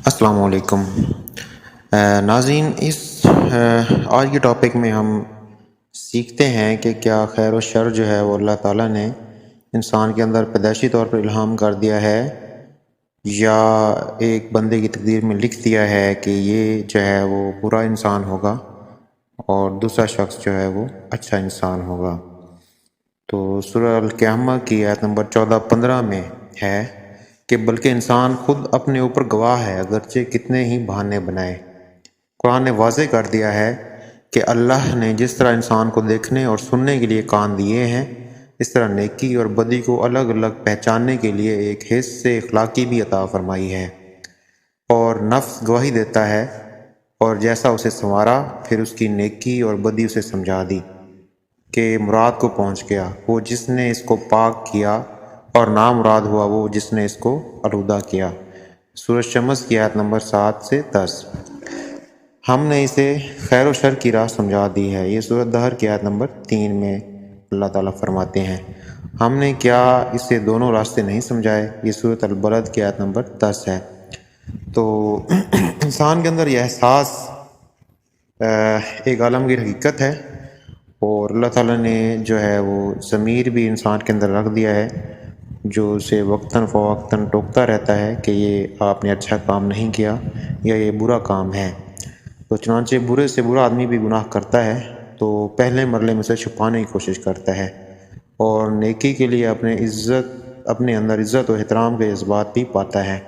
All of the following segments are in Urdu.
السلام علیکم ناظرین، اس آج کے ٹاپک میں ہم سیکھتے ہیں کہ کیا خیر و شر جو ہے وہ اللہ تعالیٰ نے انسان کے اندر پیدائشی طور پر الہام کر دیا ہے، یا ایک بندے کی تقدیر میں لکھ دیا ہے کہ یہ جو ہے وہ برا انسان ہوگا اور دوسرا شخص جو ہے وہ اچھا انسان ہوگا۔ تو سورہ القیامہ کی آیت نمبر 14-15 میں ہے کہ بلکہ انسان خود اپنے اوپر گواہ ہے، اگرچہ کتنے ہی بہانے بنائے۔ قرآن نے واضح کر دیا ہے کہ اللہ نے جس طرح انسان کو دیکھنے اور سننے کے لیے کان دیے ہیں، اس طرح نیکی اور بدی کو الگ الگ پہچاننے کے لیے ایک حس اخلاقی بھی عطا فرمائی ہے، اور نفس گواہی دیتا ہے، اور جیسا اسے سنوارا پھر اس کی نیکی اور بدی اسے سمجھا دی کہ مراد کو پہنچ گیا وہ جس نے اس کو پاک کیا، اور نامراد ہوا وہ جس نے اس کو آلودہ کیا۔ سورہ شمس کی آیت نمبر 7 سے 10۔ ہم نے اسے خیر و شر کی راہ سمجھا دی ہے، یہ سورہ دہر کی آیت نمبر 3 میں اللہ تعالیٰ فرماتے ہیں۔ ہم نے کیا اسے دونوں راستے نہیں سمجھائے، یہ سورۃ البلد کی آیت نمبر 10 ہے۔ تو انسان کے اندر یہ احساس ایک عالمگیر حقیقت ہے، اور اللہ تعالیٰ نے جو ہے وہ ضمیر بھی انسان کے اندر رکھ دیا ہے، جو اسے وقتاً فوقتاً ٹوکتا رہتا ہے کہ یہ آپ نے اچھا کام نہیں کیا یا یہ برا کام ہے۔ تو چنانچہ برے سے برا آدمی بھی گناہ کرتا ہے تو پہلے مرحلے میں اسے چھپانے کی کوشش کرتا ہے، اور نیکی کے لیے اپنے اندر عزت و احترام کے جذبات بھی پاتا ہے،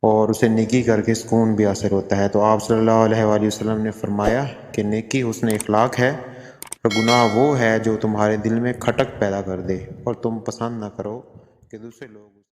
اور اسے نیکی کر کے سکون بھی حاصل ہوتا ہے۔ تو آپ صلی اللہ علیہ وآلہ وسلم نے فرمایا کہ نیکی حسن اخلاق ہے، اور گناہ وہ ہے جو تمہارے دل میں کھٹک پیدا کر دے اور تم پسند نہ کرو کہ دوسرے لوگ